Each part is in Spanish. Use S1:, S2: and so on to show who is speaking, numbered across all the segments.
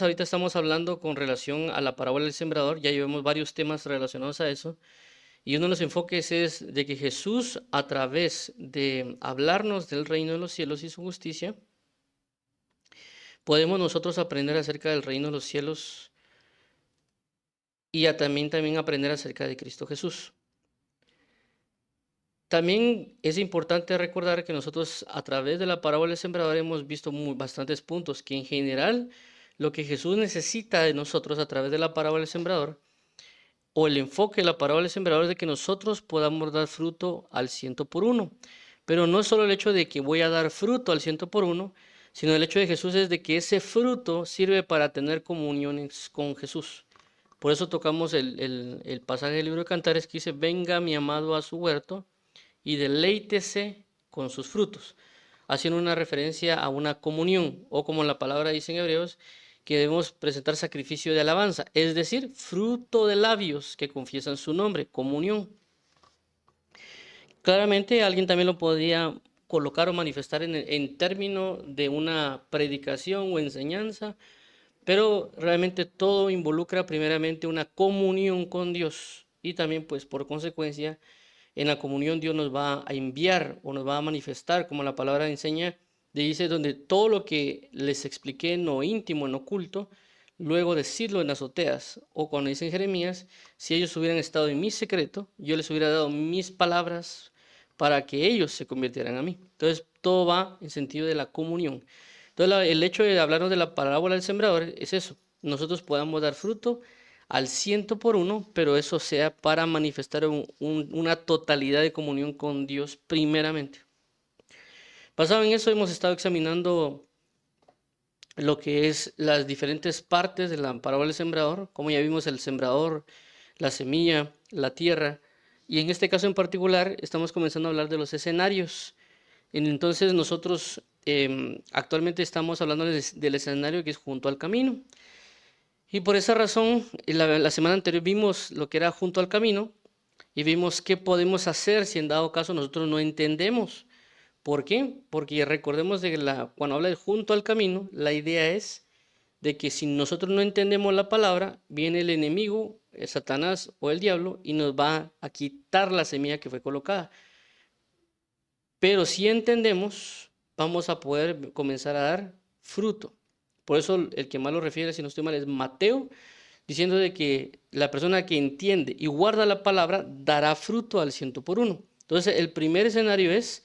S1: ahorita estamos hablando con relación a la parábola del sembrador, ya llevamos varios temas relacionados a eso, y uno de los enfoques es de que Jesús, a través de hablarnos del reino de los cielos y su justicia, podemos nosotros aprender acerca del reino de los cielos y también aprender acerca de Cristo Jesús. También es importante recordar que nosotros a través de la parábola del sembrador hemos visto bastantes puntos, que en general lo que Jesús necesita de nosotros a través de la parábola del sembrador, o el enfoque de la parábola del sembrador, es de que nosotros podamos dar fruto al 100 por 1. Pero no es solo el hecho de que voy a dar fruto al 100 por 1, sino el hecho de Jesús es de que ese fruto sirve para tener comuniones con Jesús. Por eso tocamos el pasaje del libro de Cantares que dice: venga mi amado a su huerto y deleítese con sus frutos, haciendo una referencia a una comunión, o como la palabra dice en Hebreos, que debemos presentar sacrificio de alabanza, es decir, fruto de labios que confiesan su nombre, comunión. Claramente alguien también lo podría colocar o manifestar en términos de una predicación o enseñanza, pero realmente todo involucra primeramente una comunión con Dios, y también pues por consecuencia en la comunión Dios nos va a enviar o nos va a manifestar, como la palabra enseña, dice, donde todo lo que les expliqué en lo íntimo, en lo oculto, luego decirlo en azoteas, o cuando dice en Jeremías, si ellos hubieran estado en mi secreto, yo les hubiera dado mis palabras para que ellos se convirtieran a mí. Entonces todo va en sentido de la comunión. Entonces el hecho de hablarnos de la parábola del sembrador es eso: nosotros podamos dar fruto al 100 por 1, pero eso sea para manifestar una totalidad de comunión con Dios primeramente. Basado en eso hemos estado examinando lo que es las diferentes partes de la parábola del sembrador, como ya vimos: el sembrador, la semilla, la tierra, y en este caso en particular estamos comenzando a hablar de los escenarios. Entonces nosotros actualmente estamos hablando del escenario que es junto al camino. Y por esa razón, la semana anterior vimos lo que era junto al camino y vimos qué podemos hacer si en dado caso nosotros no entendemos. ¿Por qué? Porque recordemos de que cuando habla de junto al camino, la idea es de que si nosotros no entendemos la palabra, viene el enemigo, Satanás o el diablo, y nos va a quitar la semilla que fue colocada. Pero si entendemos, vamos a poder comenzar a dar fruto. Por eso el que más lo refiere, si no estoy mal, es Mateo, diciendo de que la persona que entiende y guarda la palabra dará fruto al 100 por 1. Entonces el primer escenario es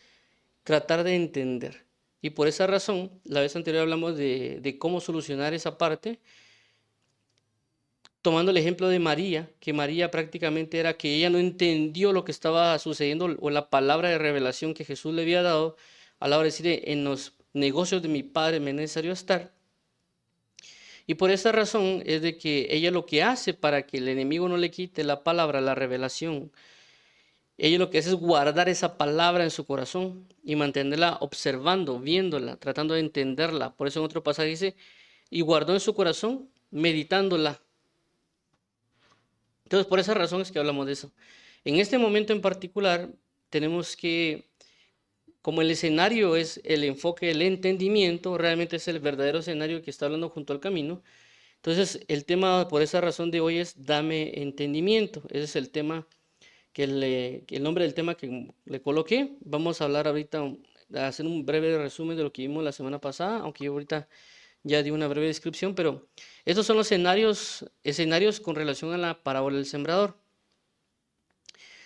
S1: tratar de entender. Y por esa razón, la vez anterior hablamos de cómo solucionar esa parte, tomando el ejemplo de María, que María prácticamente era que ella no entendió lo que estaba sucediendo o la palabra de revelación que Jesús le había dado a la hora de decir: en los negocios de mi padre me es necesario estar. Y por esa razón es de que ella lo que hace para que el enemigo no le quite la palabra, la revelación, ella lo que hace es guardar esa palabra en su corazón y mantenerla observando, viéndola, tratando de entenderla. Por eso en otro pasaje dice: y guardó en su corazón, meditándola. Entonces por esa razón es que hablamos de eso. En este momento en particular tenemos que, como el escenario es el enfoque del entendimiento, realmente es el verdadero escenario que está hablando junto al camino. Entonces, el tema por esa razón de hoy es dame entendimiento. Ese es el tema que el nombre del tema que le coloqué. Vamos a hablar ahorita, a hacer un breve resumen de lo que vimos la semana pasada, aunque yo ahorita ya di una breve descripción, pero estos son los escenarios con relación a la parábola del sembrador.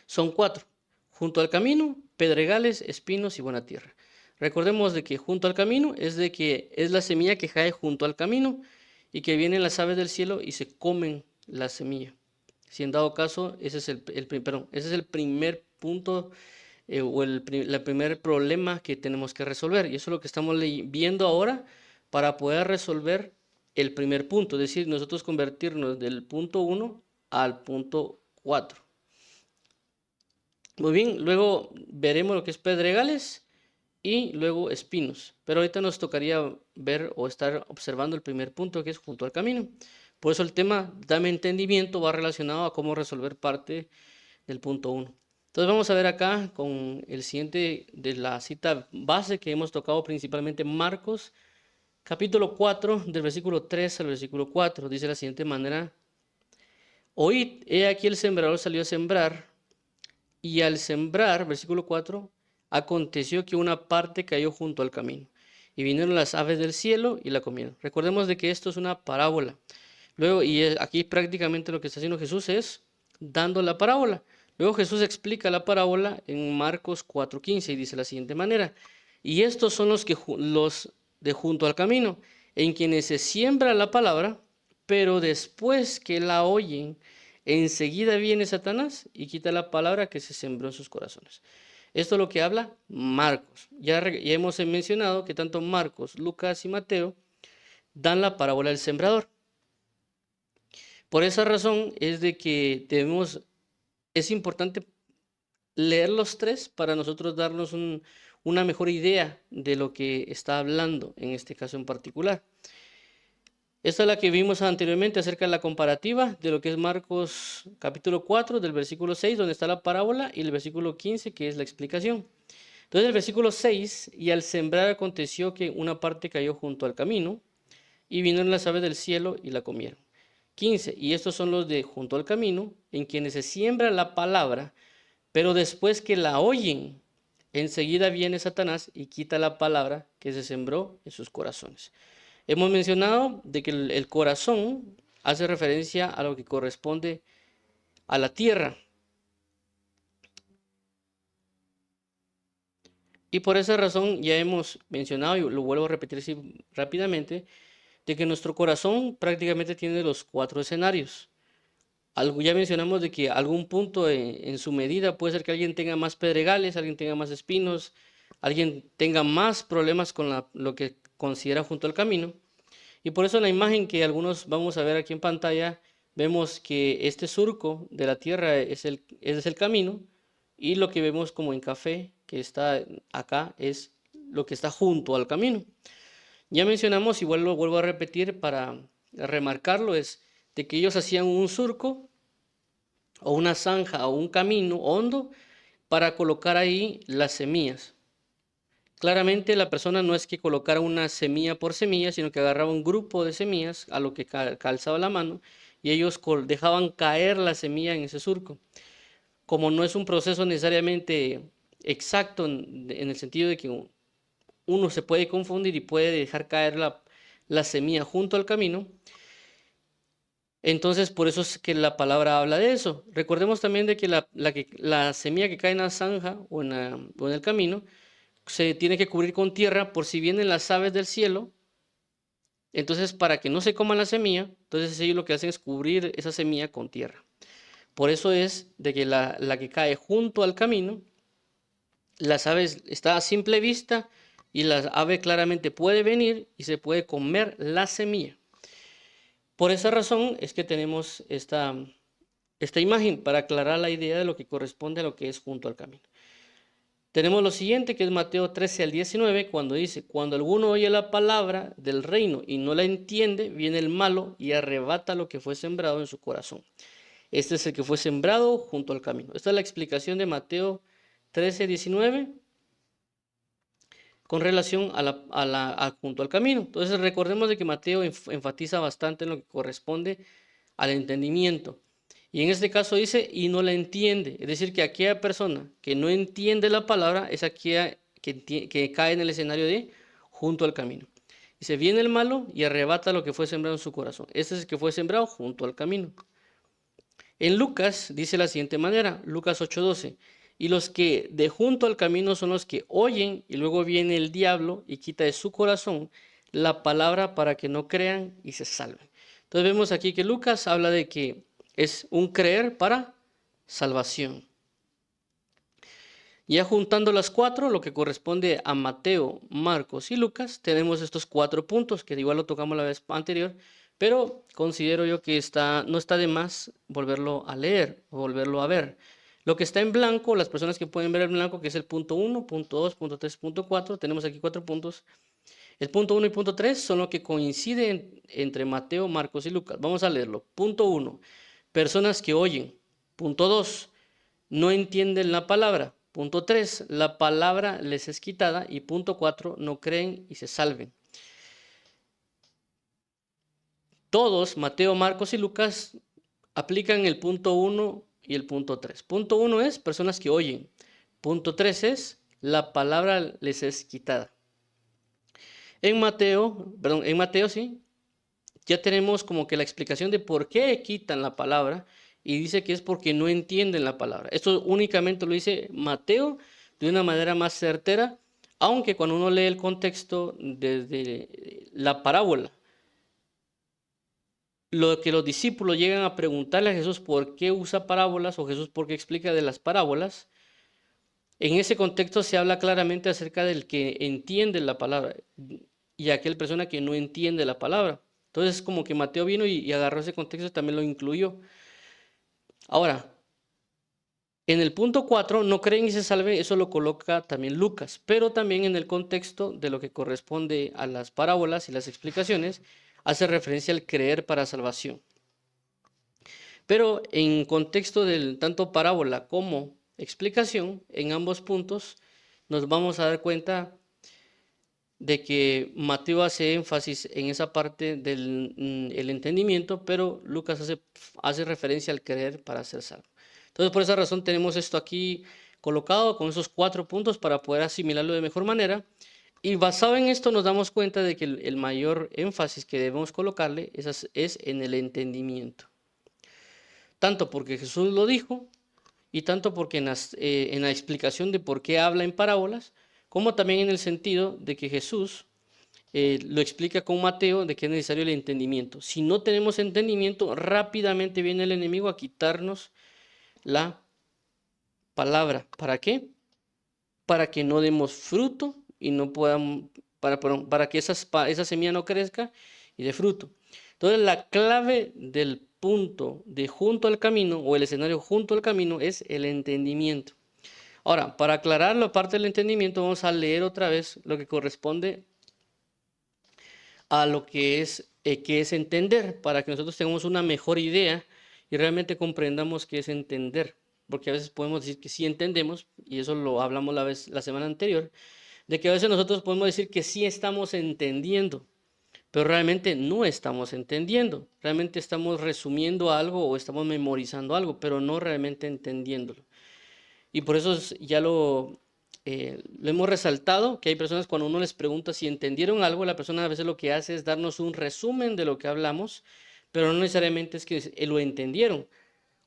S1: Son 4: junto al camino, pedregales, espinos y buena tierra. Recordemos de que junto al camino es de que es la semilla que cae junto al camino y que vienen las aves del cielo y se comen la semilla. Si en dado caso, ese es el primer punto o el primer problema que tenemos que resolver. Y eso es lo que estamos viendo ahora para poder resolver el primer punto, es decir, nosotros convertirnos del punto 1 al punto 4. Muy bien, luego veremos lo que es pedregales y luego espinos. Pero ahorita nos tocaría ver o estar observando el primer punto, que es junto al camino. Por eso el tema dame entendimiento va relacionado a cómo resolver parte del punto 1. Entonces vamos a ver acá con el siguiente de la cita base que hemos tocado, principalmente Marcos capítulo 4, del versículo 3 al versículo 4, dice de la siguiente manera: Oíd, he aquí el sembrador salió a sembrar, y al sembrar, versículo 4, aconteció que una parte cayó junto al camino, y vinieron las aves del cielo y la comieron. Recordemos de que esto es una parábola. Luego, aquí prácticamente lo que está haciendo Jesús es dando la parábola. Luego Jesús explica la parábola en Marcos 4:15 y dice de la siguiente manera: y estos son los de junto al camino, en quienes se siembra la palabra, pero después que la oyen, enseguida viene Satanás y quita la palabra que se sembró en sus corazones. Esto es lo que habla Marcos. Ya hemos mencionado que tanto Marcos, Lucas y Mateo dan la parábola del sembrador. Por esa razón es de que es importante leer los tres para nosotros darnos una mejor idea de lo que está hablando en este caso en particular. Esta es la que vimos anteriormente acerca de la comparativa de lo que es Marcos capítulo 4 del versículo 6 donde está la parábola y el versículo 15 que es la explicación. Entonces el versículo 6: y al sembrar aconteció que una parte cayó junto al camino y vinieron las aves del cielo y la comieron. 15: y estos son los de junto al camino, en quienes se siembra la palabra, pero después que la oyen, enseguida viene Satanás y quita la palabra que se sembró en sus corazones. Hemos mencionado de que el corazón hace referencia a lo que corresponde a la tierra. Y por esa razón ya hemos mencionado, y lo vuelvo a repetir así rápidamente, de que nuestro corazón prácticamente tiene los 4 escenarios. Ya mencionamos de que algún punto en su medida puede ser que alguien tenga más pedregales, alguien tenga más espinos, alguien tenga más problemas con lo que considera junto al camino. Y por eso en la imagen que algunos vamos a ver aquí en pantalla, vemos que este surco de la tierra es el camino, y lo que vemos como en café, que está acá, es lo que está junto al camino. Ya mencionamos, igual lo vuelvo a repetir para remarcarlo, es de que ellos hacían un surco o una zanja o un camino hondo para colocar ahí las semillas. Claramente la persona no es que colocara una semilla por semilla, sino que agarraba un grupo de semillas a lo que calzaba la mano y ellos dejaban caer la semilla en ese surco. Como no es un proceso necesariamente exacto en el sentido de que uno se puede confundir y puede dejar caer la semilla junto al camino, entonces por eso es que la palabra habla de eso. Recordemos también de que la semilla que cae en la zanja o en el camino se tiene que cubrir con tierra por si vienen las aves del cielo. Entonces, para que no se coman la semilla, entonces ellos lo que hacen es cubrir esa semilla con tierra. Por eso es de que la que cae junto al camino, las aves está a simple vista y la ave claramente puede venir y se puede comer la semilla. Por esa razón es que tenemos esta imagen para aclarar la idea de lo que corresponde a lo que es junto al camino. Tenemos lo siguiente, que es Mateo 13 al 19, cuando dice: cuando alguno oye la palabra del reino y no la entiende, viene el malo y arrebata lo que fue sembrado en su corazón. Este es el que fue sembrado junto al camino. Esta es la explicación de Mateo 13, 19 con relación a junto al camino. Entonces recordemos de que Mateo enfatiza bastante en lo que corresponde al entendimiento. Y en este caso dice, y no la entiende. Es decir, que aquella persona que no entiende la palabra es aquella que cae en el escenario de junto al camino. Dice, viene el malo y arrebata lo que fue sembrado en su corazón. Este es el que fue sembrado junto al camino. En Lucas dice la siguiente manera, Lucas 8:12, y los que de junto al camino son los que oyen y luego viene el diablo y quita de su corazón la palabra para que no crean y se salven. Entonces vemos aquí que Lucas habla de que es un creer para salvación. Ya juntando las 4, lo que corresponde a Mateo, Marcos y Lucas, tenemos estos 4 puntos, que igual lo tocamos la vez anterior, pero considero yo que no está de más volverlo a leer o volverlo a ver. Lo que está en blanco, las personas que pueden ver en blanco, que es el punto 1, punto 2, punto 3, punto 4, tenemos aquí 4 puntos. El punto 1 y punto 3 son lo que coinciden entre Mateo, Marcos y Lucas. Vamos a leerlo. Punto 1, personas que oyen. Punto 2, no entienden la palabra. Punto 3, la palabra les es quitada. Y punto 4, no creen y se salven. Todos, Mateo, Marcos y Lucas, aplican el punto 1 y el punto 3. Punto 1 es personas que oyen. Punto 3 es la palabra les es quitada. En Mateo sí, ya tenemos como que la explicación de por qué quitan la palabra y dice que es porque no entienden la palabra. Esto únicamente lo dice Mateo de una manera más certera, aunque cuando uno lee el contexto desde la parábola, lo que los discípulos llegan a preguntarle a Jesús por qué usa parábolas o Jesús por qué explica de las parábolas, en ese contexto se habla claramente acerca del que entiende la palabra y aquel persona que no entiende la palabra. Entonces como que Mateo vino y agarró ese contexto y también lo incluyó. Ahora, en el punto 4, no creen y se salve, eso lo coloca también Lucas, pero también en el contexto de lo que corresponde a las parábolas y las explicaciones, hace referencia al creer para salvación. Pero en contexto del tanto parábola como explicación, en ambos puntos nos vamos a dar cuenta de que Mateo hace énfasis en esa parte del el entendimiento, pero Lucas hace referencia al creer para ser salvo. Entonces, por esa razón tenemos esto aquí colocado con esos 4 puntos para poder asimilarlo de mejor manera. Y basado en esto nos damos cuenta de que el mayor énfasis que debemos colocarle es en el entendimiento. Tanto porque Jesús lo dijo y tanto porque en la explicación de por qué habla en parábolas, como también en el sentido de que Jesús lo explica con Mateo de que es necesario el entendimiento. Si no tenemos entendimiento, rápidamente viene el enemigo a quitarnos la palabra. ¿Para qué? Para que no demos fruto y no podamos, para que esa semilla no crezca y dé fruto. Entonces la clave del punto de junto al camino o el escenario junto al camino es el entendimiento. Ahora, para aclarar la parte del entendimiento, vamos a leer otra vez lo que corresponde a lo que es entender, para que nosotros tengamos una mejor idea y realmente comprendamos qué es entender. Porque a veces podemos decir que sí entendemos, y eso lo hablamos la semana anterior, de que a veces nosotros podemos decir que sí estamos entendiendo, pero realmente no estamos entendiendo. Realmente estamos resumiendo algo o estamos memorizando algo, pero no realmente entendiéndolo. Y por eso ya lo hemos resaltado, que hay personas cuando uno les pregunta si entendieron algo, la persona a veces lo que hace es darnos un resumen de lo que hablamos, pero no necesariamente es que lo entendieron.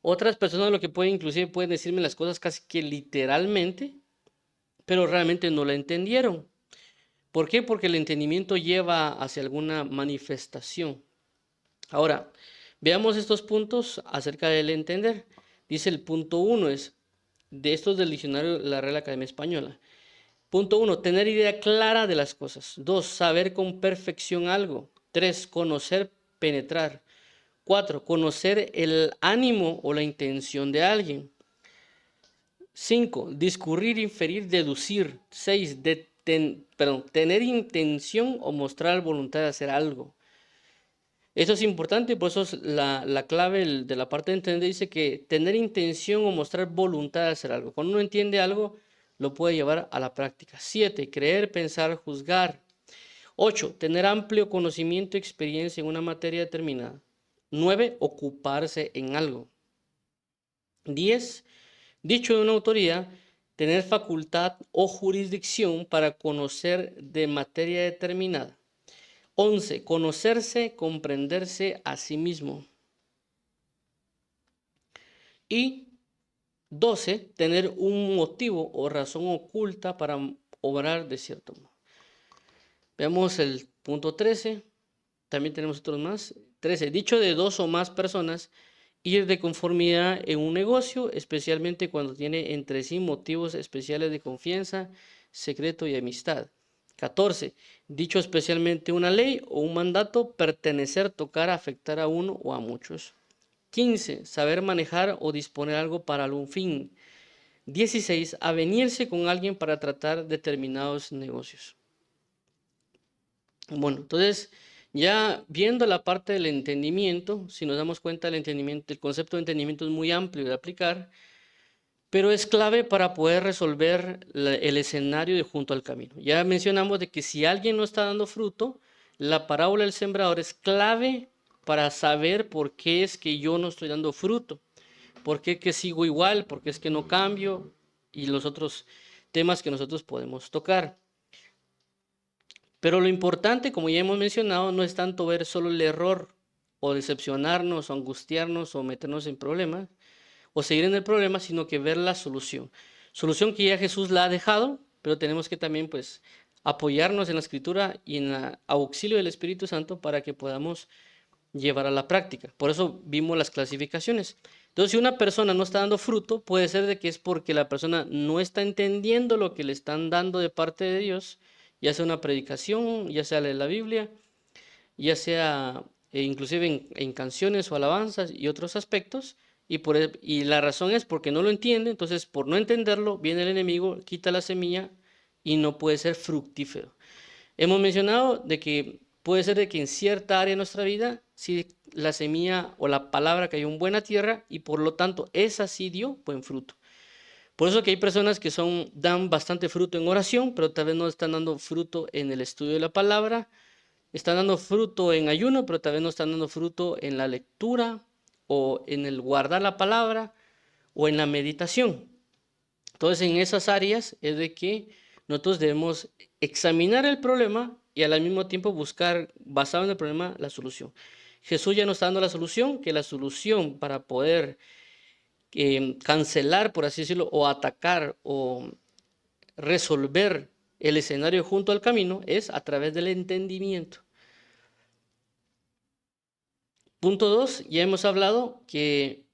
S1: Otras personas lo que inclusive pueden decirme las cosas casi que literalmente, pero realmente no la entendieron. ¿Por qué? Porque el entendimiento lleva hacia alguna manifestación. Ahora, veamos estos puntos acerca del entender. Dice el punto 1 es, de estos del diccionario de la Real Academia Española. Punto 1, tener idea clara de las cosas. 2, saber con perfección algo. 3, conocer, penetrar. 4, conocer el ánimo o la intención de alguien. 5, discurrir, inferir, deducir. 6, tener intención o mostrar voluntad de hacer algo. Eso es importante, por eso es la clave de la parte de entender, dice que tener intención o mostrar voluntad de hacer algo. Cuando uno entiende algo, lo puede llevar a la práctica. 7, creer, pensar, juzgar. 8, tener amplio conocimiento y experiencia en una materia determinada. 9, ocuparse en algo. 10, dicho de una autoridad, tener facultad o jurisdicción para conocer de materia determinada. 11, conocerse, comprenderse a sí mismo. Y 12, tener un motivo o razón oculta para obrar de cierto modo. Veamos el punto 13, también tenemos otros más. 13, dicho de 2 o más personas, ir de conformidad en un negocio, especialmente cuando tiene entre sí motivos especiales de confianza, secreto y amistad. 14, dicho especialmente una ley o un mandato, pertenecer, tocar, afectar a uno o a muchos. 15, saber manejar o disponer algo para algún fin. 16, avenirse con alguien para tratar determinados negocios. Bueno, entonces, ya viendo la parte del entendimiento, si nos damos cuenta el concepto de entendimiento es muy amplio de aplicar, pero es clave para poder resolver el escenario de junto al camino. Ya mencionamos de que si alguien no está dando fruto, la parábola del sembrador es clave para saber por qué es que yo no estoy dando fruto, por qué que sigo igual, por qué es que no cambio y los otros temas que nosotros podemos tocar. Pero lo importante, como ya hemos mencionado, no es tanto ver solo el error o decepcionarnos o angustiarnos o meternos en problemas o seguir en el problema, sino que ver la solución. Solución que ya Jesús la ha dejado, pero tenemos que también pues apoyarnos en la Escritura y en el auxilio del Espíritu Santo para que podamos llevar a la práctica. Por eso vimos las clasificaciones. Entonces, si una persona no está dando fruto, puede ser de que es porque la persona no está entendiendo lo que le están dando de parte de Dios, ya sea una predicación, ya sea leer la Biblia, ya sea inclusive en canciones o alabanzas y otros aspectos, y la razón es porque no lo entiende. Entonces por no entenderlo viene el enemigo, quita la semilla y no puede ser fructífero. Hemos mencionado de que puede ser de que en cierta área de nuestra vida, si la semilla o la palabra cayó en buena tierra y por lo tanto esa sí dio buen fruto. Por eso que hay personas que dan bastante fruto en oración, pero tal vez no están dando fruto en el estudio de la palabra, están dando fruto en ayuno, pero tal vez no están dando fruto en la lectura o en el guardar la palabra o en la meditación. Entonces, en esas áreas es de que nosotros debemos examinar el problema y al mismo tiempo buscar, basado en el problema, la solución. Jesús ya nos está dando la solución, que la solución para poder cancelar, por así decirlo, o atacar o resolver el escenario junto al camino es a través del entendimiento. Punto 2, ya hemos hablado que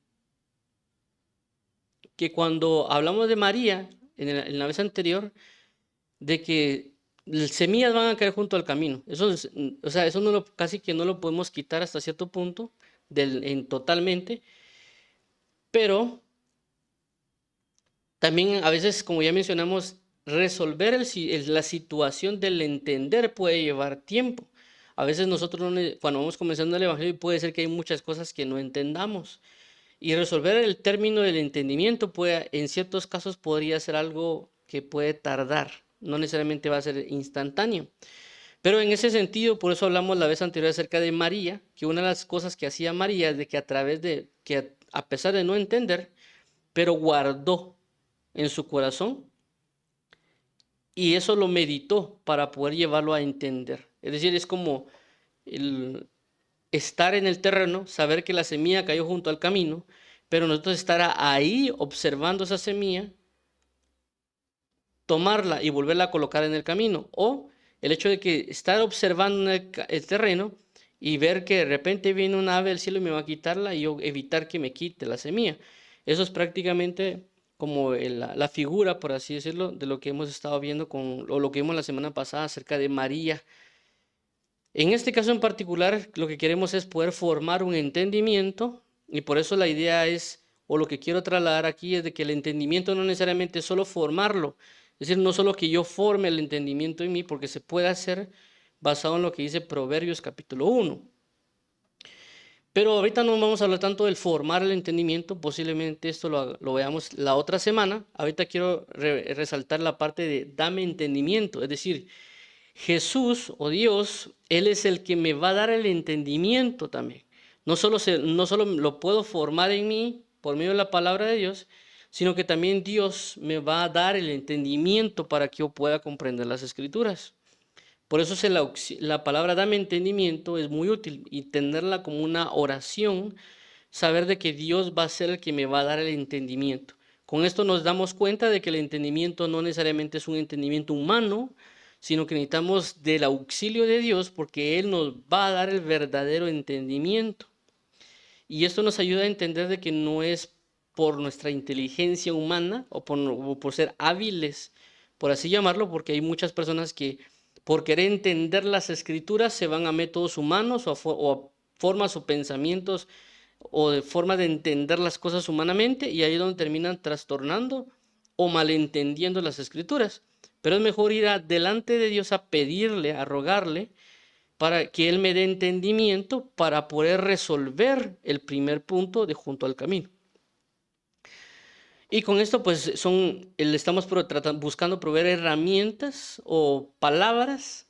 S1: cuando hablamos de María, en la vez anterior, de que semillas van a caer junto al camino. Eso o sea, eso casi que no lo podemos quitar hasta cierto punto, totalmente, pero también a veces, como ya mencionamos, resolver la situación del entender puede llevar tiempo. A veces nosotros, cuando vamos comenzando el Evangelio, puede ser que hay muchas cosas que no entendamos. Y resolver el término del entendimiento en ciertos casos podría ser algo que puede tardar, no necesariamente va a ser instantáneo. Pero en ese sentido, por eso hablamos la vez anterior acerca de María, que una de las cosas que hacía María es de que a pesar de no entender, pero guardó en su corazón y eso lo meditó para poder llevarlo a entender. Es decir, es como estar en el terreno, saber que la semilla cayó junto al camino, pero nosotros estar ahí observando esa semilla, tomarla y volverla a colocar en el camino. O el hecho de que estar observando el terreno y ver que de repente viene un ave del cielo y me va a quitarla y yo evitar que me quite la semilla. Eso es prácticamente como la figura, por así decirlo, de lo que hemos estado viendo o lo que vimos la semana pasada acerca de María. En este caso en particular, lo que queremos es poder formar un entendimiento y por eso la idea es, o lo que quiero trasladar aquí es de que el entendimiento no necesariamente es solo formarlo, es decir, no solo que yo forme el entendimiento en mí, porque se puede hacer basado en lo que dice Proverbios capítulo 1. Pero ahorita no vamos a hablar tanto del formar el entendimiento, posiblemente esto lo veamos la otra semana. Ahorita quiero resaltar la parte de dame entendimiento, es decir, Jesús o Dios, Él es el que me va a dar el entendimiento también. No solo lo puedo formar en mí por medio de la palabra de Dios, sino que también Dios me va a dar el entendimiento para que yo pueda comprender las Escrituras. Por eso la palabra dame entendimiento es muy útil y tenerla como una oración, saber de que Dios va a ser el que me va a dar el entendimiento. Con esto nos damos cuenta de que el entendimiento no necesariamente es un entendimiento humano, sino que necesitamos del auxilio de Dios porque Él nos va a dar el verdadero entendimiento. Y esto nos ayuda a entender de que no es por nuestra inteligencia humana o por ser hábiles, por así llamarlo, porque hay muchas personas que por querer entender las escrituras se van a métodos humanos o a formas o pensamientos o de forma de entender las cosas humanamente y ahí es donde terminan trastornando o malentendiendo las escrituras. Pero es mejor ir delante de Dios a pedirle, a rogarle, para que Él me dé entendimiento para poder resolver el primer punto de junto al camino. Y con esto pues le estamos buscando proveer herramientas o palabras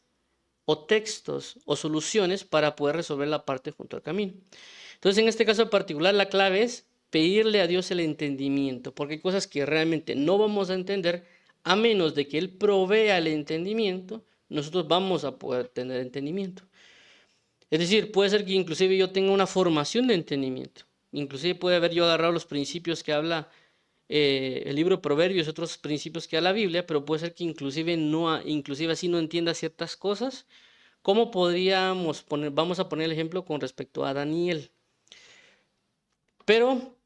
S1: o textos o soluciones para poder resolver la parte junto al camino. Entonces, en este caso en particular, la clave es pedirle a Dios el entendimiento, porque hay cosas que realmente no vamos a entender a menos de que Él provea el entendimiento, nosotros vamos a poder tener entendimiento. Es decir, puede ser que inclusive yo tenga una formación de entendimiento. Inclusive puede haber yo agarrado los principios que habla el libro de Proverbios, otros principios que habla la Biblia, pero puede ser que inclusive así no entienda ciertas cosas. ¿Cómo podríamos poner? Vamos a poner el ejemplo con respecto a Daniel. Pero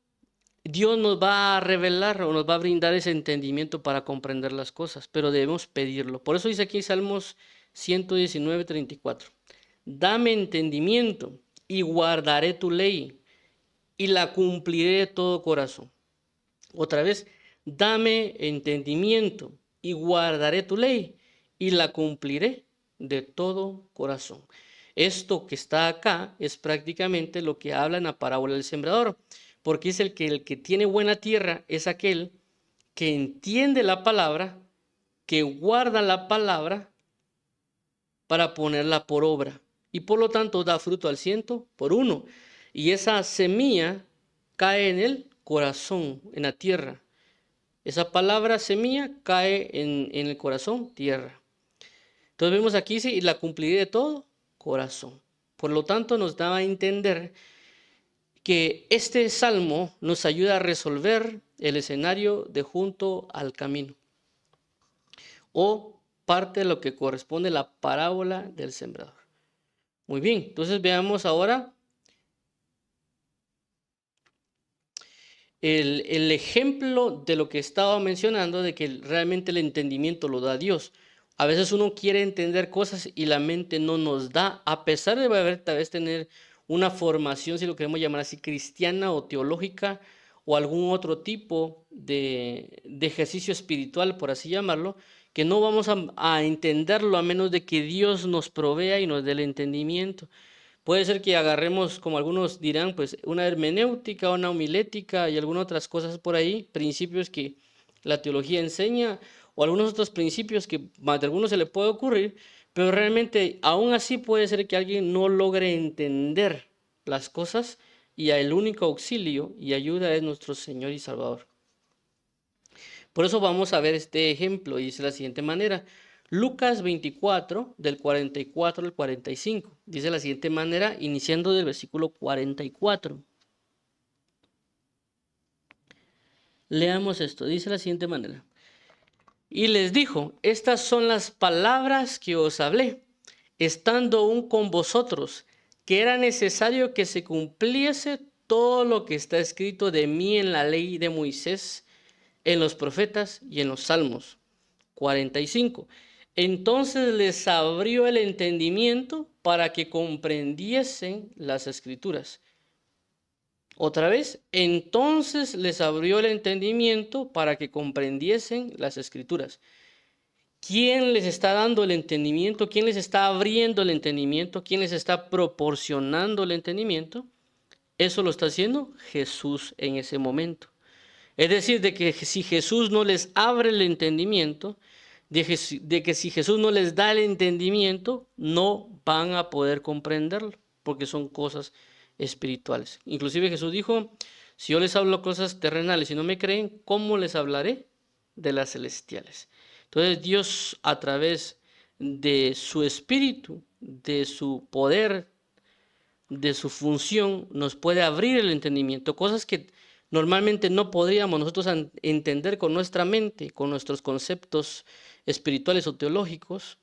S1: Dios nos va a revelar o nos va a brindar ese entendimiento para comprender las cosas, pero debemos pedirlo. Por eso dice aquí Salmos 119, 34. Dame entendimiento y guardaré tu ley y la cumpliré de todo corazón. Otra vez, dame entendimiento y guardaré tu ley y la cumpliré de todo corazón. Esto que está acá es prácticamente lo que habla en la parábola del sembrador, porque es el que tiene buena tierra es aquel que entiende la palabra, que guarda la palabra para ponerla por obra y por lo tanto da fruto al 100 por 1. Y esa semilla cae en el corazón, en la tierra. Esa palabra semilla cae en el corazón, tierra. Entonces vemos aquí, y la cumpliré de todo corazón. Por lo tanto nos da a entender que este salmo nos ayuda a resolver el escenario de junto al camino, o parte de lo que corresponde a la parábola del sembrador. Muy bien, entonces veamos ahora el ejemplo de lo que estaba mencionando, de que realmente el entendimiento lo da Dios. A veces uno quiere entender cosas y la mente no nos da, a pesar de haber tal vez tener una formación, si lo queremos llamar así, cristiana o teológica, o algún otro tipo de ejercicio espiritual, por así llamarlo, que no vamos a entenderlo a menos de que Dios nos provea y nos dé el entendimiento. Puede ser que agarremos, como algunos dirán, pues una hermenéutica, una homilética y algunas otras cosas por ahí, principios que la teología enseña, o algunos otros principios que más de algunos se le puede ocurrir, pero realmente aún así puede ser que alguien no logre entender las cosas y el único auxilio y ayuda es nuestro Señor y Salvador. Por eso vamos a ver este ejemplo y dice de la siguiente manera. Lucas 24, del 44 al 45. Dice de la siguiente manera, iniciando del versículo 44. Leamos esto, dice de la siguiente manera. Y les dijo, estas son las palabras que os hablé, estando aún con vosotros, que era necesario que se cumpliese todo lo que está escrito de mí en la ley de Moisés, en los profetas y en los salmos. 45. Entonces les abrió el entendimiento para que comprendiesen las escrituras. Otra vez, entonces les abrió el entendimiento para que comprendiesen las escrituras. ¿Quién les está dando el entendimiento? ¿Quién les está abriendo el entendimiento? ¿Quién les está proporcionando el entendimiento? Eso lo está haciendo Jesús en ese momento. Es decir, de que si Jesús no les abre el entendimiento, de que si Jesús no les da el entendimiento, no van a poder comprenderlo, porque son cosas espirituales. Inclusive Jesús dijo, si yo les hablo cosas terrenales y no me creen, ¿cómo les hablaré de las celestiales? Entonces Dios, a través de su espíritu, de su poder, de su función, nos puede abrir el entendimiento, cosas que normalmente no podríamos nosotros entender con nuestra mente, con nuestros conceptos espirituales o teológicos,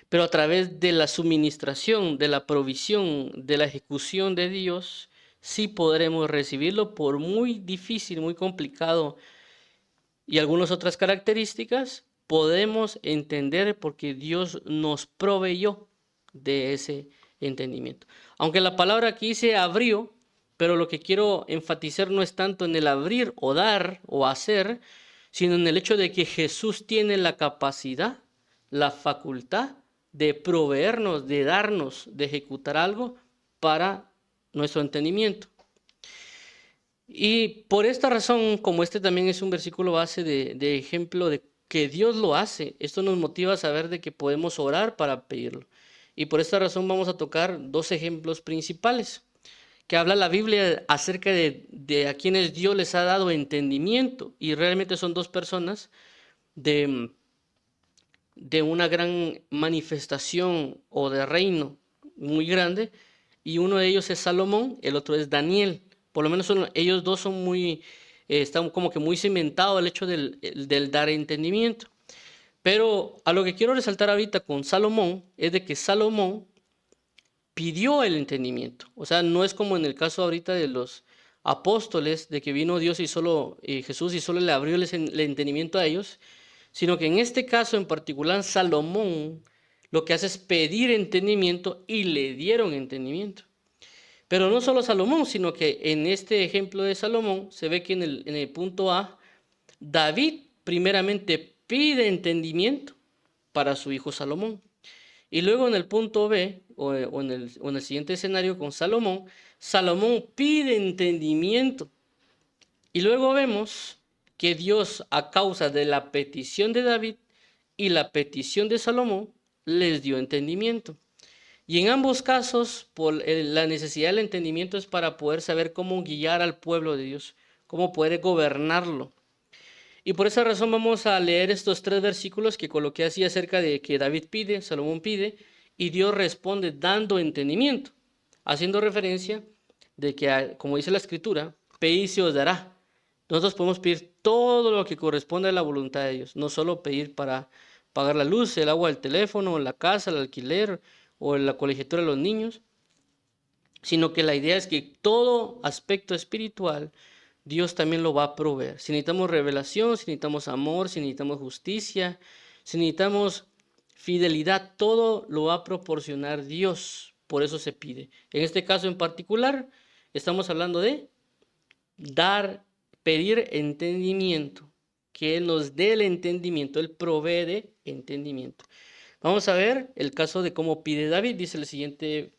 S1: pero a través de la suministración, de la provisión, de la ejecución de Dios, sí podremos recibirlo, por muy difícil, muy complicado y algunas otras características, podemos entender porque Dios nos proveyó de ese entendimiento. Aunque la palabra aquí se abrió, pero lo que quiero enfatizar no es tanto en el abrir o dar o hacer, sino en el hecho de que Jesús tiene la capacidad, la facultad de proveernos, de darnos, de ejecutar algo para nuestro entendimiento. Y por esta razón, como este también es un versículo base de ejemplo de que Dios lo hace, esto nos motiva a saber de que podemos orar para pedirlo. Y por esta razón vamos a tocar dos ejemplos principales que habla la Biblia acerca de a quienes Dios les ha dado entendimiento. Y realmente son dos personas de, de una gran manifestación o de reino muy grande. Y uno de ellos es Salomón, el otro es Daniel. Por lo menos ellos dos son muy, están como que muy cimentados el hecho del dar entendimiento. Pero a lo que quiero resaltar ahorita con Salomón es de que Salomón pidió el entendimiento. O sea, no es como en el caso ahorita de los apóstoles, de que vino Dios y solo Jesús y solo le abrió el entendimiento a ellos, sino que en este caso en particular Salomón lo que hace es pedir entendimiento y le dieron entendimiento. Pero no solo Salomón, sino que en este ejemplo de Salomón se ve que en el punto A, David primeramente pide entendimiento para su hijo Salomón. Y luego en el punto B, o en el siguiente escenario con Salomón, Salomón pide entendimiento. Y luego vemos que Dios, a causa de la petición de David y la petición de Salomón, les dio entendimiento. Y en ambos casos, la necesidad del entendimiento es para poder saber cómo guiar al pueblo de Dios, cómo poder gobernarlo. Y por esa razón vamos a leer estos tres versículos que coloqué así acerca de que David pide, Salomón pide, y Dios responde dando entendimiento, haciendo referencia de que, como dice la Escritura, pedid y se os dará. Nosotros podemos pedir todo lo que corresponde a la voluntad de Dios, no solo pedir para pagar la luz, el agua, el teléfono, la casa, el alquiler o la colegiatura de los niños, sino que la idea es que todo aspecto espiritual Dios también lo va a proveer. Si necesitamos revelación, si necesitamos amor, si necesitamos justicia, si necesitamos fidelidad, todo lo va a proporcionar Dios. Por eso se pide. En este caso en particular, estamos hablando de pedir entendimiento. Que Él nos dé el entendimiento, Él provee de entendimiento. Vamos a ver el caso de cómo pide David, dice el siguiente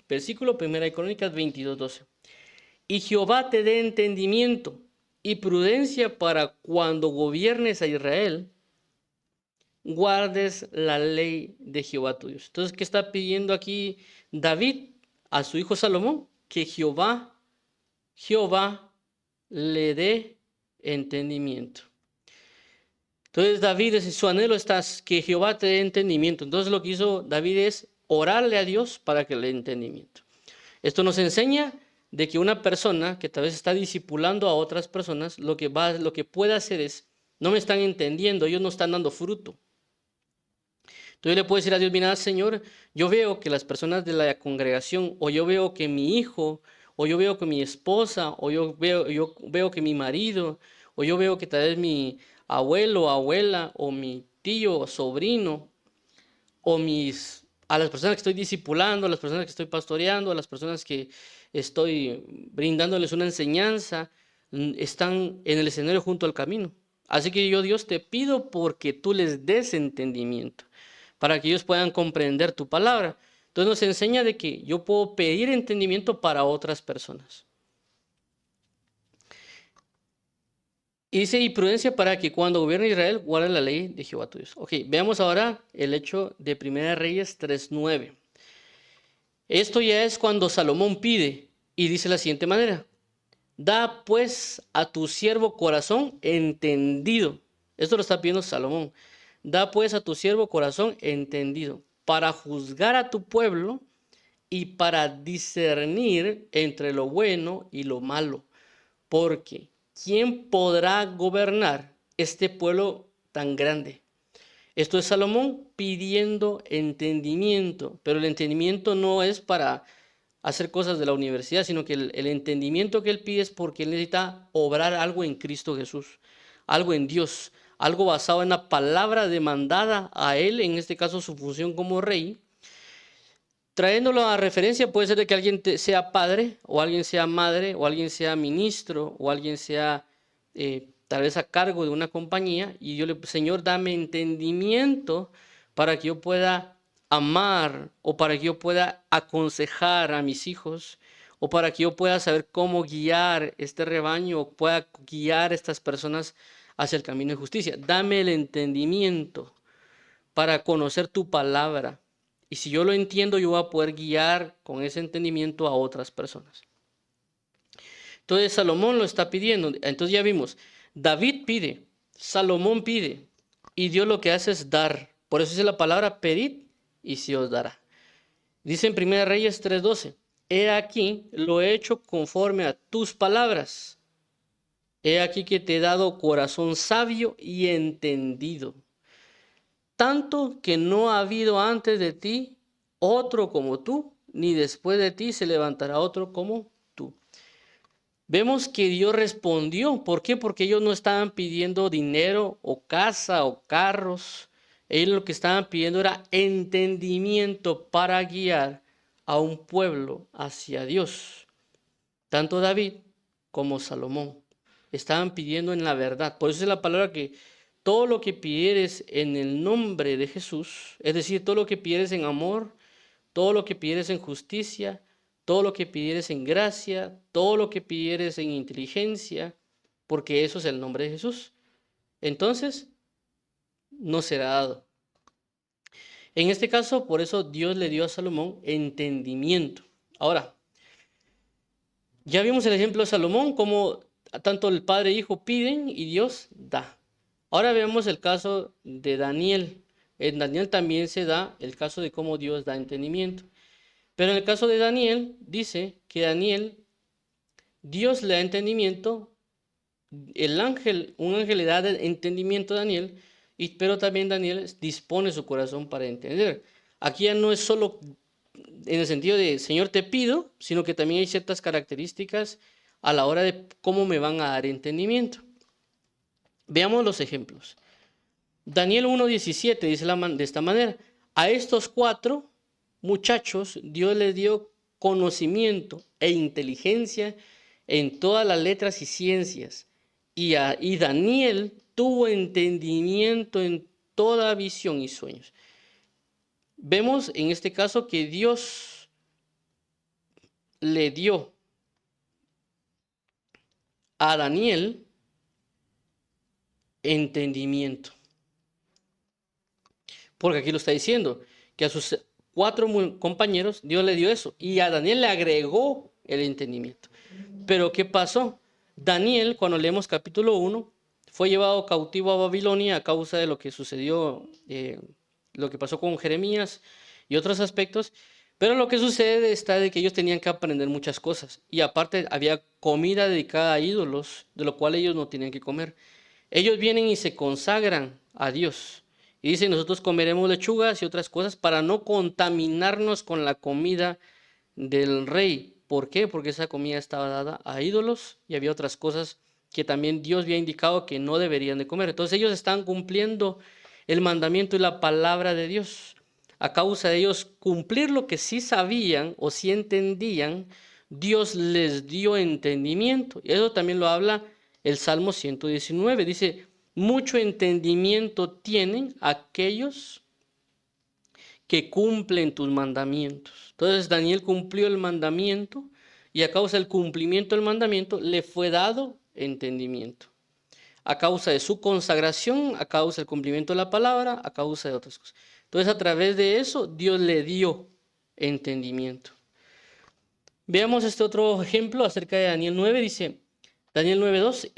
S1: versículo, 1 Crónicas 22:12. Y Jehová te dé entendimiento y prudencia para cuando gobiernes a Israel, guardes la ley de Jehová tu Dios. Entonces, ¿qué está pidiendo aquí David a su hijo Salomón? Que Jehová le dé entendimiento. Entonces David, su anhelo está que Jehová te dé entendimiento. Entonces lo que hizo David es orarle a Dios para que le dé entendimiento. Esto nos enseña de que una persona que tal vez está discipulando a otras personas, lo que puede hacer es, no me están entendiendo, ellos no están dando fruto. Entonces le puedo decir a Dios, mira, Señor, yo veo que las personas de la congregación, o yo veo que mi hijo, o yo veo que mi esposa, o yo veo que mi marido, o yo veo que tal vez mi abuelo, abuela, o mi tío, o sobrino, o a las personas que estoy discipulando, a las personas que estoy pastoreando, a las personas que estoy brindándoles una enseñanza, están en el escenario junto al camino. Así que yo, Dios, te pido porque tú les des entendimiento, para que ellos puedan comprender tu palabra. Entonces nos enseña de que yo puedo pedir entendimiento para otras personas. Y dice, y prudencia para que cuando gobierne Israel guarde la ley de Jehová tu Dios. Ok, veamos ahora el hecho de 1 Reyes 3:9. Esto ya es cuando Salomón pide y dice de la siguiente manera. Da pues a tu siervo corazón entendido. Esto lo está pidiendo Salomón. Da pues a tu siervo corazón entendido para juzgar a tu pueblo y para discernir entre lo bueno y lo malo. Porque ¿quién podrá gobernar este pueblo tan grande? Esto es Salomón pidiendo entendimiento, pero el entendimiento no es para hacer cosas de la universidad, sino que el entendimiento que él pide es porque él necesita obrar algo en Cristo Jesús, algo en Dios, algo basado en la palabra demandada a él, en este caso su función como rey. Trayéndolo a referencia, puede ser de que alguien sea padre, o alguien sea madre, o alguien sea ministro, o alguien sea tal vez a cargo de una compañía, y yo le digo, Señor, dame entendimiento para que yo pueda amar, o para que yo pueda aconsejar a mis hijos, o para que yo pueda saber cómo guiar este rebaño, o pueda guiar a estas personas hacia el camino de justicia. Dame el entendimiento para conocer tu palabra. Y si yo lo entiendo, yo voy a poder guiar con ese entendimiento a otras personas. Entonces Salomón lo está pidiendo. Entonces ya vimos, David pide, Salomón pide, y Dios lo que hace es dar. Por eso dice la palabra, pedid y se os dará. Dice en 1 Reyes 3:12, he aquí, lo he hecho conforme a tus palabras. He aquí que te he dado corazón sabio y entendido, tanto que no ha habido antes de ti otro como tú, ni después de ti se levantará otro como tú. Vemos que Dios respondió. ¿Por qué? Porque ellos no estaban pidiendo dinero o casa o carros. Ellos lo que estaban pidiendo era entendimiento para guiar a un pueblo hacia Dios. Tanto David como Salomón estaban pidiendo en la verdad. Por eso es la palabra que todo lo que pidieres en el nombre de Jesús, es decir, todo lo que pidieres en amor, todo lo que pidieres en justicia, todo lo que pidieres en gracia, todo lo que pidieres en inteligencia, porque eso es el nombre de Jesús, entonces no será dado. En este caso, por eso Dios le dio a Salomón entendimiento. Ahora, ya vimos el ejemplo de Salomón, como tanto el padre e hijo piden y Dios da. Ahora veamos el caso de Daniel. En Daniel también se da el caso de cómo Dios da entendimiento. Pero en el caso de Daniel, dice que Dios le da entendimiento, un ángel le da entendimiento a Daniel, pero también Daniel dispone su corazón para entender. Aquí ya no es solo en el sentido de, Señor, te pido, sino que también hay ciertas características a la hora de cómo me van a dar entendimiento. Veamos los ejemplos. Daniel 1:17 dice de esta manera, a estos 4 muchachos Dios les dio conocimiento e inteligencia en todas las letras y ciencias, y Daniel tuvo entendimiento en toda visión y sueños. Vemos en este caso que Dios le dio a Daniel entendimiento. Porque aquí lo está diciendo, que a sus 4 compañeros Dios le dio eso, y a Daniel le agregó el entendimiento. Pero ¿qué pasó? Daniel, cuando leemos capítulo 1, fue llevado cautivo a Babilonia a causa de lo que sucedió, lo que pasó con Jeremías y otros aspectos. Pero lo que sucede está de que ellos tenían que aprender muchas cosas. Y aparte había comida dedicada a ídolos, de lo cual ellos no tenían que comer. Ellos vienen y se consagran a Dios. Y dicen, nosotros comeremos lechugas y otras cosas para no contaminarnos con la comida del rey. ¿Por qué? Porque esa comida estaba dada a ídolos y había otras cosas que también Dios había indicado que no deberían de comer. Entonces ellos están cumpliendo el mandamiento y la palabra de Dios. A causa de ellos cumplir lo que sí sabían o sí entendían, Dios les dio entendimiento. Y eso también lo habla el Salmo 119. Dice, mucho entendimiento tienen aquellos que cumplen tus mandamientos. Entonces Daniel cumplió el mandamiento y a causa del cumplimiento del mandamiento le fue dado entendimiento. A causa de su consagración, a causa del cumplimiento de la palabra, a causa de otras cosas. Entonces a través de eso Dios le dio entendimiento. Veamos este otro ejemplo acerca de Daniel 9. Dice Daniel 9:2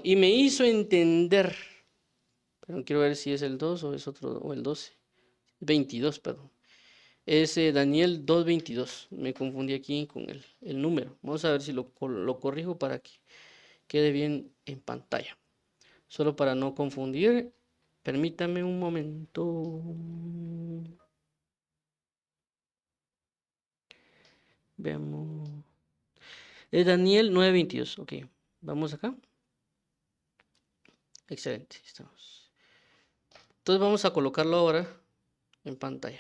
S1: y me hizo entender. Pero quiero ver si es el 2 o es otro, o el 12. 22, perdón. Es Daniel 2:22. Me confundí aquí con el número. Vamos a ver si lo corrijo para que quede bien en pantalla. Solo para no confundir, permítame un momento. Veamos. Es Daniel 9:22. Ok, vamos acá. Excelente, estamos. Entonces vamos a colocarlo ahora en pantalla.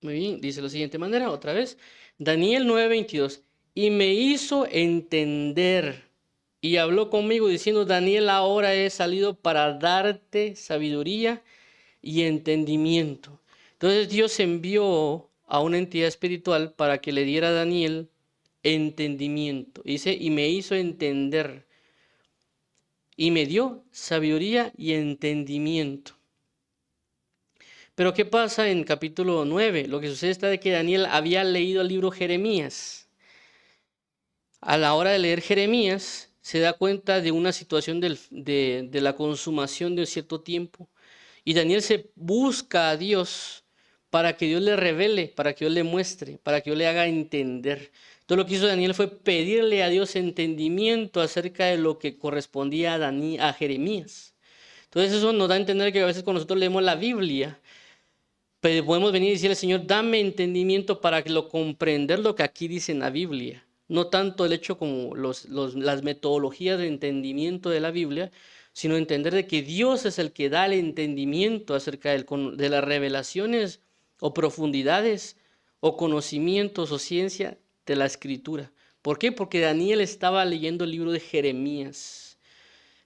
S1: Muy bien, dice de la siguiente manera, otra vez. Daniel 9:22. Y me hizo entender y habló conmigo diciendo, Daniel, ahora he salido para darte sabiduría y entendimiento. Entonces Dios envió a una entidad espiritual para que le diera a Daniel entendimiento. Dice, y me hizo entender, y me dio sabiduría y entendimiento. Pero ¿qué pasa en capítulo 9? Lo que sucede está de que Daniel había leído el libro Jeremías. A la hora de leer Jeremías, se da cuenta de una situación de la consumación de un cierto tiempo. Y Daniel se busca a Dios para que Dios le revele, para que Dios le muestre, para que Dios le haga entender. Todo lo que hizo Daniel fue pedirle a Dios entendimiento acerca de lo que correspondía a Jeremías. Entonces eso nos da a entender que a veces cuando nosotros leemos la Biblia, pero podemos venir y decirle, Señor, dame entendimiento para comprender lo que aquí dice en la Biblia. No tanto el hecho como las metodologías de entendimiento de la Biblia, sino entender de que Dios es el que da el entendimiento acerca de las revelaciones o profundidades o conocimientos o ciencia de la Escritura. ¿Por qué? Porque Daniel estaba leyendo el libro de Jeremías.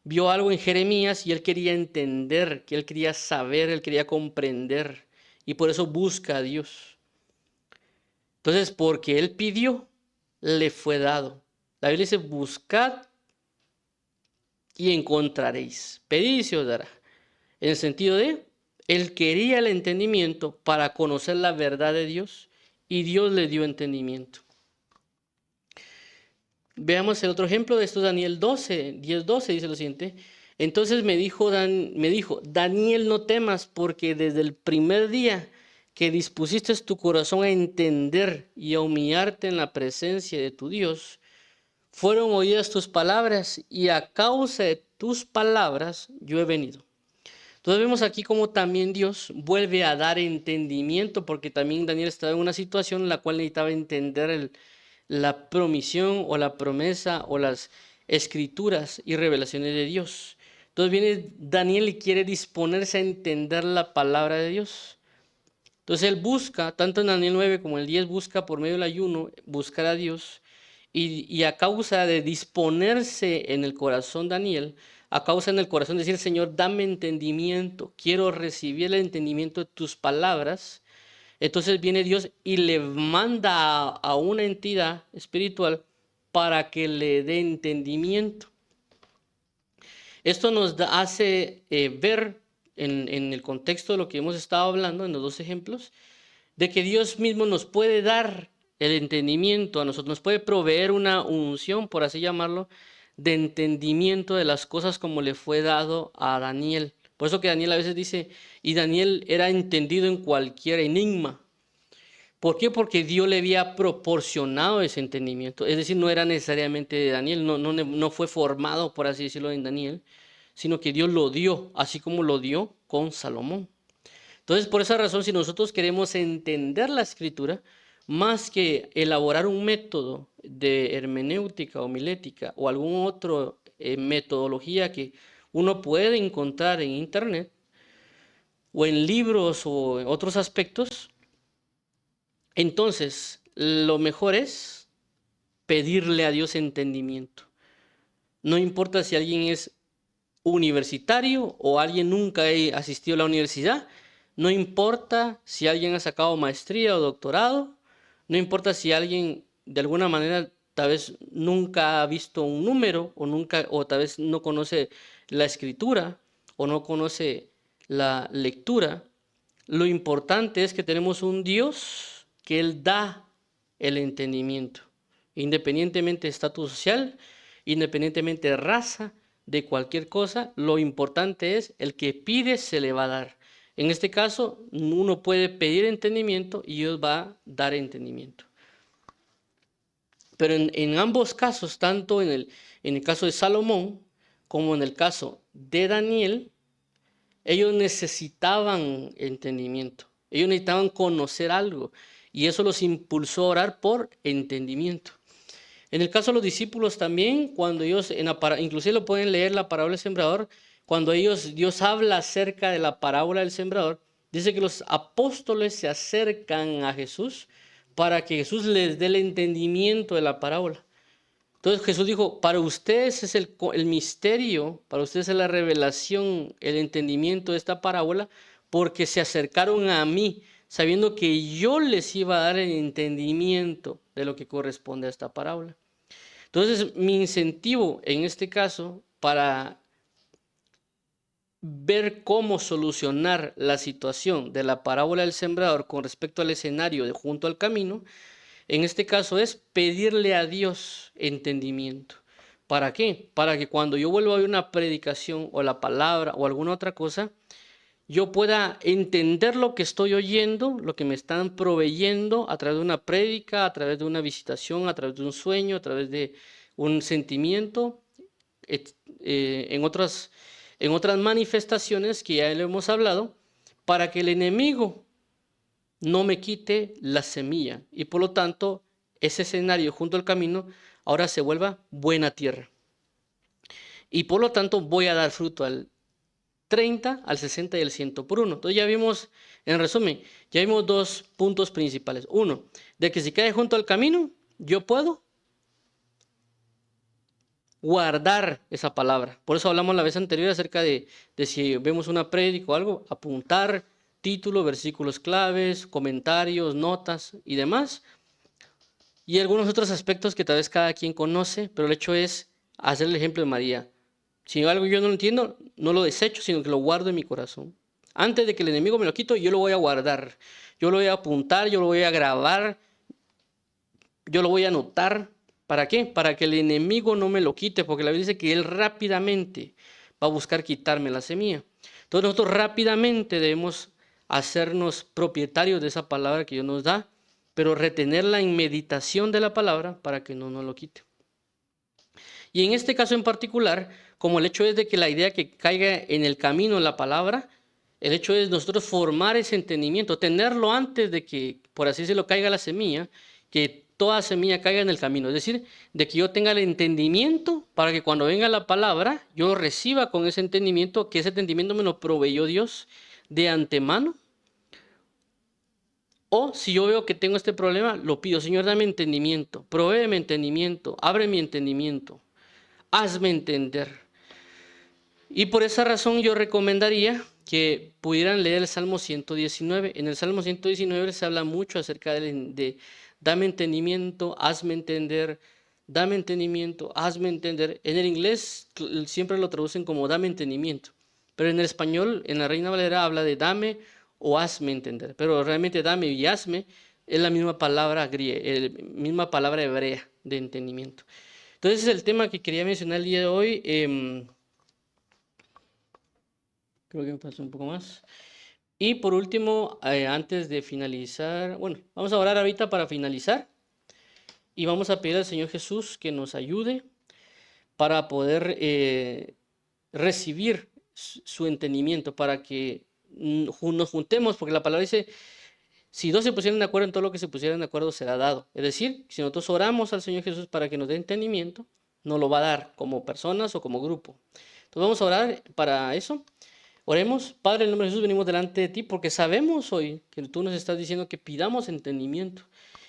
S1: Vio algo en Jeremías y él quería entender, que él quería saber, él quería comprender. Y por eso busca a Dios. Entonces, porque él pidió, le fue dado. La Biblia dice, buscad y encontraréis. Pedid y se os dará. En el sentido de, él quería el entendimiento para conocer la verdad de Dios y Dios le dio entendimiento. Veamos el otro ejemplo de esto, Daniel 12, 10-12 dice lo siguiente. Entonces me dijo, Daniel, no temas, porque desde el primer día que dispusiste tu corazón a entender y a humillarte en la presencia de tu Dios, fueron oídas tus palabras, y a causa de tus palabras yo he venido. Entonces vemos aquí como también Dios vuelve a dar entendimiento, porque también Daniel estaba en una situación en la cual necesitaba entender la promisión o la promesa o las escrituras y revelaciones de Dios. Entonces viene Daniel y quiere disponerse a entender la palabra de Dios. Entonces él busca, tanto en Daniel 9 como en el 10, busca por medio del ayuno, buscar a Dios. Y a causa de disponerse en el corazón Daniel, a causa en el corazón de decir, Señor, dame entendimiento, quiero recibir el entendimiento de tus palabras. Entonces viene Dios y le manda a una entidad espiritual para que le dé entendimiento. Esto nos hace ver en el contexto de lo que hemos estado hablando, en los dos ejemplos, de que Dios mismo nos puede dar el entendimiento a nosotros, nos puede proveer una unción, por así llamarlo, de entendimiento de las cosas como le fue dado a Daniel. Por eso que Daniel a veces dice, y Daniel era entendido en cualquier enigma. ¿Por qué? Porque Dios le había proporcionado ese entendimiento. Es decir, no era necesariamente de Daniel, no fue formado, por así decirlo, en Daniel, sino que Dios lo dio, así como lo dio con Salomón. Entonces, por esa razón, si nosotros queremos entender la Escritura, más que elaborar un método de hermenéutica o homilética o alguna otra metodología que uno puede encontrar en internet o en libros o en otros aspectos, entonces lo mejor es pedirle a Dios entendimiento. No importa si alguien es universitario o alguien nunca ha asistido a la universidad, no importa si alguien ha sacado maestría o doctorado, no importa si alguien de alguna manera tal vez nunca ha visto un número o tal vez no conoce la escritura o no conoce la lectura. Lo importante es que tenemos un Dios que Él da el entendimiento, independientemente de estatus social, independientemente de raza, de cualquier cosa. Lo importante es el que pide se le va a dar. En este caso, uno puede pedir entendimiento y Dios va a dar entendimiento. Pero en ambos casos, tanto en el caso de Salomón como en el caso de Daniel, ellos necesitaban entendimiento. Ellos necesitaban conocer algo y eso los impulsó a orar por entendimiento. En el caso de los discípulos también, cuando ellos, inclusive lo pueden leer la parábola del sembrador, cuando Dios habla acerca de la parábola del sembrador, dice que los apóstoles se acercan a Jesús para que Jesús les dé el entendimiento de la parábola. Entonces Jesús dijo, para ustedes es el misterio, para ustedes es la revelación, el entendimiento de esta parábola, porque se acercaron a mí sabiendo que yo les iba a dar el entendimiento de lo que corresponde a esta parábola. Entonces, mi incentivo en este caso para ver cómo solucionar la situación de la parábola del sembrador con respecto al escenario de junto al camino, en este caso es pedirle a Dios entendimiento. ¿Para qué? Para que cuando yo vuelva a ver una predicación o la palabra o alguna otra cosa, yo pueda entender lo que estoy oyendo, lo que me están proveyendo a través de una prédica, a través de una visitación, a través de un sueño, a través de un sentimiento, en otras manifestaciones que ya le hemos hablado, para que el enemigo no me quite la semilla y por lo tanto ese escenario junto al camino ahora se vuelva buena tierra. Y por lo tanto voy a dar fruto al 30, al 60 y al 100 por uno. Entonces ya vimos, en resumen, ya vimos dos puntos principales. Uno, de que si cae junto al camino, yo puedo guardar esa palabra. Por eso hablamos la vez anterior acerca de si vemos una prédica o algo, apuntar título, versículos claves, comentarios, notas y demás. Y algunos otros aspectos que tal vez cada quien conoce, pero el hecho es hacer el ejemplo de María. Si algo yo no lo entiendo, no lo desecho, sino que lo guardo en mi corazón. Antes de que el enemigo me lo quite, yo lo voy a guardar. Yo lo voy a apuntar, yo lo voy a grabar, yo lo voy a anotar. ¿Para qué? Para que el enemigo no me lo quite, porque la Biblia dice que él rápidamente va a buscar quitarme la semilla. Entonces nosotros rápidamente debemos hacernos propietarios de esa palabra que Dios nos da, pero retenerla en meditación de la palabra para que no nos lo quite. Y en este caso en particular, como el hecho es de que la idea que caiga en el camino en la palabra, el hecho es nosotros formar ese entendimiento, tenerlo antes de que, por así decirlo, caiga la semilla, que toda semilla caiga en el camino. Es decir, de que yo tenga el entendimiento para que cuando venga la palabra, yo reciba con ese entendimiento, que ese entendimiento me lo proveyó Dios de antemano. O si yo veo que tengo este problema, lo pido, Señor, dame entendimiento, provéeme entendimiento, abre mi entendimiento, hazme entender. Y por esa razón yo recomendaría que pudieran leer el Salmo 119. En el Salmo 119 se habla mucho acerca de dame entendimiento, hazme entender, dame entendimiento, hazme entender. En el inglés siempre lo traducen como dame entendimiento, pero en el español, en la Reina Valera, habla de dame o hazme entender. Pero realmente dame y hazme es la misma palabra griega, misma palabra hebrea de entendimiento. Entonces ese es el tema que quería mencionar el día de hoy. Creo que me pasó un poco más. Y por último, antes de finalizar, bueno, vamos a orar ahorita para finalizar. Y vamos a pedir al Señor Jesús que nos ayude para poder recibir su entendimiento, para que nos juntemos, porque la palabra dice, si dos se pusieran de acuerdo en todo lo que se pusieran de acuerdo será dado. Es decir, si nosotros oramos al Señor Jesús para que nos dé entendimiento, nos lo va a dar como personas o como grupo. Entonces vamos a orar para eso. Oremos. Padre, en el nombre de Jesús venimos delante de ti porque sabemos hoy que tú nos estás diciendo que pidamos entendimiento.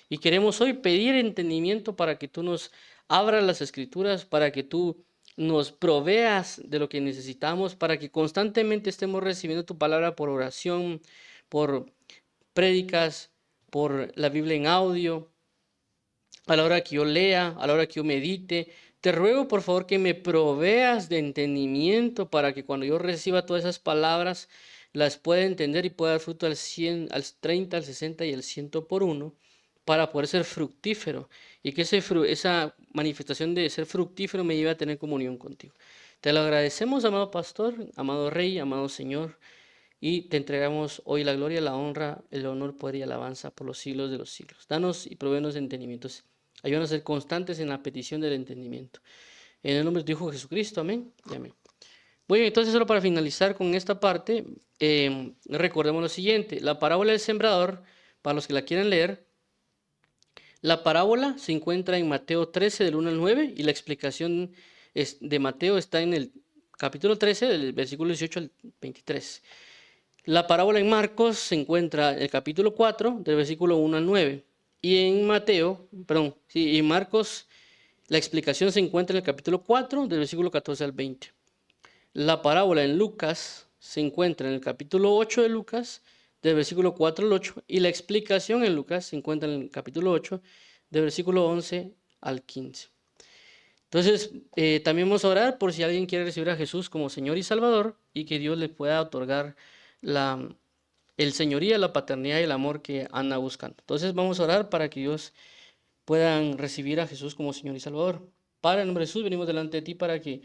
S1: Y queremos hoy pedir entendimiento para que tú nos abras las escrituras, para que tú nos proveas de lo que necesitamos, para que constantemente estemos recibiendo tu palabra por oración, por prédicas, por la Biblia en audio, a la hora que yo lea, a la hora que yo medite. Te ruego por favor que me proveas de entendimiento para que cuando yo reciba todas esas palabras las pueda entender y pueda dar fruto al 100, al 30, al 60 y al 100 por uno para poder ser fructífero y que esa manifestación de ser fructífero me lleve a tener comunión contigo. Te lo agradecemos, amado pastor, amado rey, amado Señor, y te entregamos hoy la gloria, la honra, el honor, poder y alabanza por los siglos de los siglos. Danos y provéenos de entendimientos. Ayúdanos a ser constantes en la petición del entendimiento. En el nombre de tu Hijo Jesucristo, amén y amén. Bueno, entonces solo para finalizar con esta parte, recordemos lo siguiente. La parábola del sembrador, para los que la quieran leer, la parábola se encuentra en Mateo 13, del 1 al 9, y la explicación de Mateo está en el capítulo 13, del versículo 18 al 23. La parábola en Marcos se encuentra en el capítulo 4, del versículo 1 al 9. Y en en Marcos, la explicación se encuentra en el capítulo 4, del versículo 14 al 20. La parábola en Lucas se encuentra en el capítulo 8 de Lucas, del versículo 4 al 8, y la explicación en Lucas se encuentra en el capítulo 8, del versículo 11 al 15. Entonces, también vamos a orar por si alguien quiere recibir a Jesús como Señor y Salvador y que Dios le pueda otorgar el señoría, la paternidad y el amor que anda buscando. Entonces, vamos a orar para que Dios puedan recibir a Jesús como Señor y Salvador. Padre, en nombre de Jesús, venimos delante de ti para que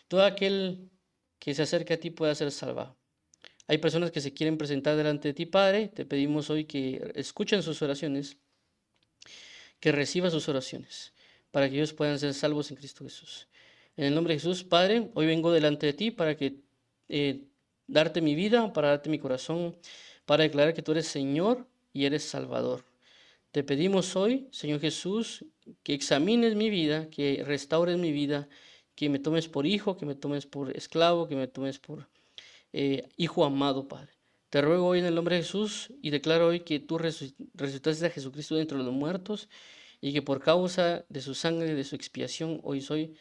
S1: todo aquel que se acerque a ti pueda ser salvado. Hay personas que se quieren presentar delante de ti, Padre. Te pedimos hoy que escuchen sus oraciones, que reciba sus oraciones, para que ellos puedan ser salvos en Cristo Jesús. En el nombre de Jesús, Padre, hoy vengo delante de ti para que darte mi vida, para darte mi corazón, para declarar que tú eres Señor y eres Salvador. Te pedimos hoy, Señor Jesús, que examines mi vida, que restaures mi vida, que me tomes por hijo, que me tomes por esclavo, que me tomes por hijo amado, Padre. Te ruego hoy en el nombre de Jesús y declaro hoy que tú resucitaste a Jesucristo dentro de los muertos y que por causa de su sangre, de su expiación, hoy soy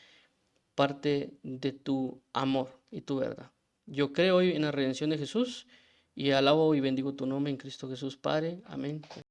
S1: parte de tu amor y tu verdad. Yo creo hoy en la redención de Jesús y alabo y bendigo tu nombre en Cristo Jesús, Padre. Amén.